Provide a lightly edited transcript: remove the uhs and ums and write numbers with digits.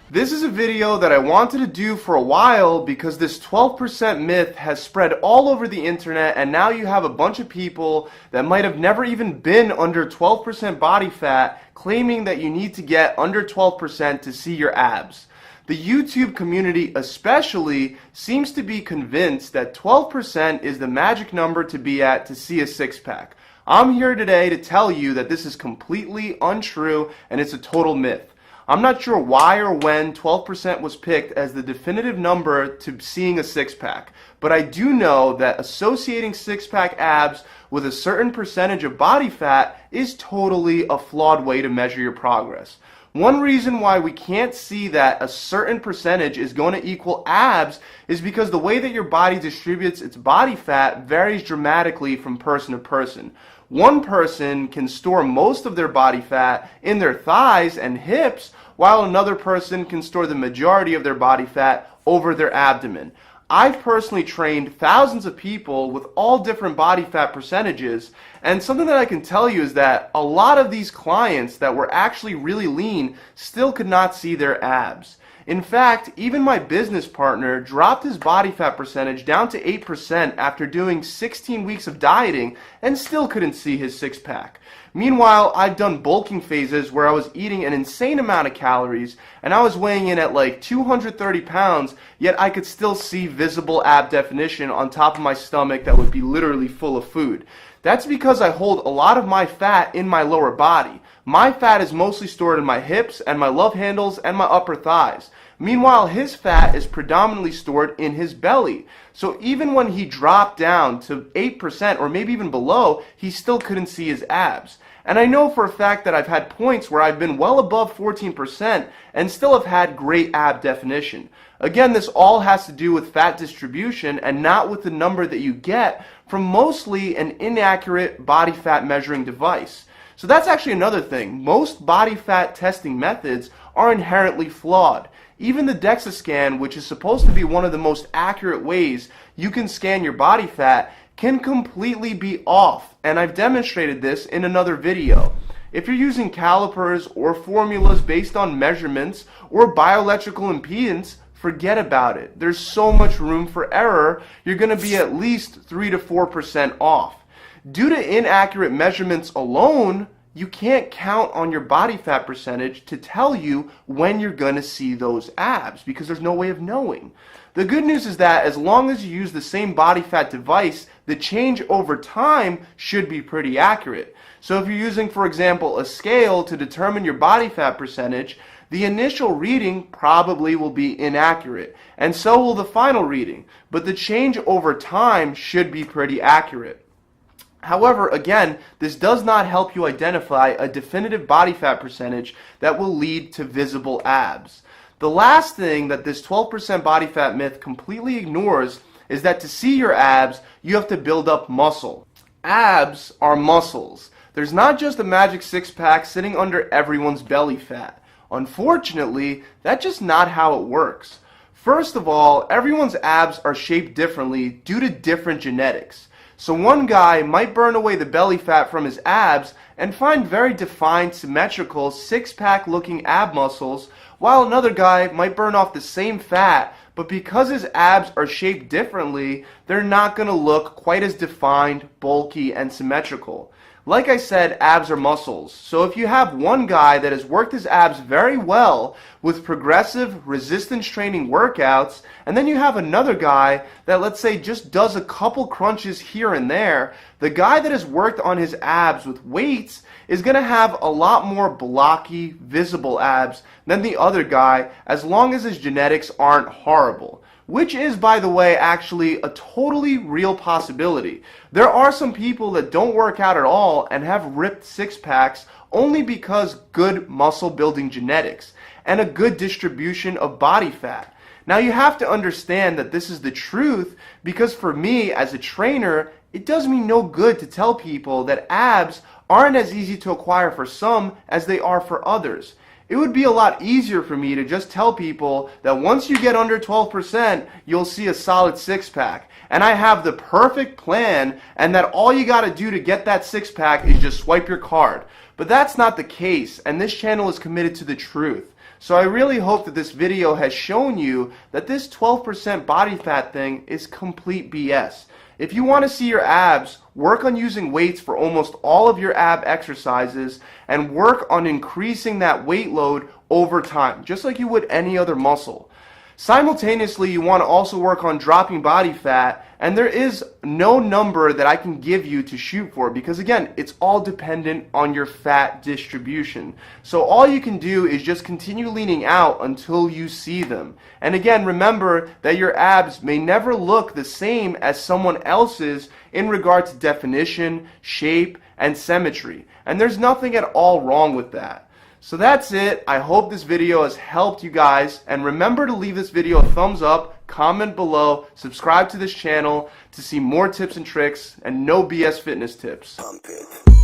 This is a video that I wanted to do for a while because this 12% myth has spread all over the internet, and now you have a bunch of people that might have never even been under 12% body fat claiming that you need to get under 12% to see your abs. The YouTube community especially seems to be convinced that 12% is the magic number to be at to see a six-pack. I'm here today to tell you that this is completely untrue and it's a total myth. I'm not sure why or when 12% was picked as the definitive number to seeing a six-pack, but I do know that associating six-pack abs with a certain percentage of body fat is totally a flawed way to measure your progress. One reason why we can't see that a certain percentage is going to equal abs is because the way that your body distributes its body fat varies dramatically from person to person. One person can store most of their body fat in their thighs and hips, while another person can store the majority of their body fat over their abdomen. I've personally trained thousands of people with all different body fat percentages, and something that I can tell you is that a lot of these clients that were actually really lean still could not see their abs. In fact, even my business partner dropped his body fat percentage down to 8% after doing 16 weeks of dieting and still couldn't see his six-pack. Meanwhile, I've done bulking phases where I was eating an insane amount of calories and I was weighing in at like 230 pounds, yet I could still see visible ab definition on top of my stomach that would be literally full of food. That's because I hold a lot of my fat in my lower body. My fat is mostly stored in my hips and my love handles and my upper thighs. Meanwhile, his fat is predominantly stored in his belly. So even when he dropped down to 8% or maybe even below, he still couldn't see his abs. And I know for a fact that I've had points where I've been well above 14% and still have had great ab definition. Again, this all has to do with fat distribution and not with the number that you get from mostly an inaccurate body fat measuring device. So that's actually another thing. Most body fat testing methods are inherently flawed. Even the DEXA scan, which is supposed to be one of the most accurate ways you can scan your body fat, can completely be off, and I've demonstrated this in another video. If you're using calipers or formulas based on measurements or bioelectrical impedance, forget about it. There's so much room for error, you're going to be at least 3 to 4% off. Due to inaccurate measurements alone, you can't count on your body fat percentage to tell you when you're going to see those abs because there's no way of knowing. The good news is that as long as you use the same body fat device, the change over time should be pretty accurate. So if you're using, for example, a scale to determine your body fat percentage, the initial reading probably will be inaccurate, and so will the final reading, but the change over time should be pretty accurate. However, again, this does not help you identify a definitive body fat percentage that will lead to visible abs. The last thing that this 12% body fat myth completely ignores is that to see your abs, you have to build up muscle. Abs are muscles. There's not just a magic six-pack sitting under everyone's belly fat. Unfortunately, that's just not how it works. First of all, everyone's abs are shaped differently due to different genetics. So one guy might burn away the belly fat from his abs and find very defined, symmetrical, six-pack looking ab muscles, while another guy might burn off the same fat, but because his abs are shaped differently, they're not going to look quite as defined, bulky, and symmetrical. Like I said, abs are muscles. So if you have one guy that has worked his abs very well with progressive resistance training workouts, and then you have another guy that, let's say, just does a couple crunches here and there, the guy that has worked on his abs with weights is going to have a lot more blocky, visible abs than the other guy, as long as his genetics aren't horrible. Which is, by the way, actually a totally real possibility. There are some people that don't work out at all and have ripped six-packs only because good muscle building genetics and a good distribution of body fat. Now you have to understand that this is the truth because for me as a trainer, it does me no good to tell people that abs aren't as easy to acquire for some as they are for others. it would be a lot easier for me to just tell people that once you get under 12%, you'll see a solid six-pack. And I have the perfect plan, and that all you got to do to get that six-pack is just swipe your card. But that's not the case, and this channel is committed to the truth. So I really hope that this video has shown you that this 12% body fat thing is complete BS. If you want to see your abs, work on using weights for almost all of your ab exercises and work on increasing that weight load over time, just like you would any other muscle. Simultaneously, you want to also work on dropping body fat, and there is no number that I can give you to shoot for because, again, it's all dependent on your fat distribution. So all you can do is just continue leaning out until you see them. And again, remember that your abs may never look the same as someone else's in regard to definition, shape, and symmetry. And there's nothing at all wrong with that. So that's it. I hope this video has helped you guys, and remember to leave this video a thumbs up, comment below, subscribe to this channel to see more tips and tricks and no BS fitness tips. Pump it.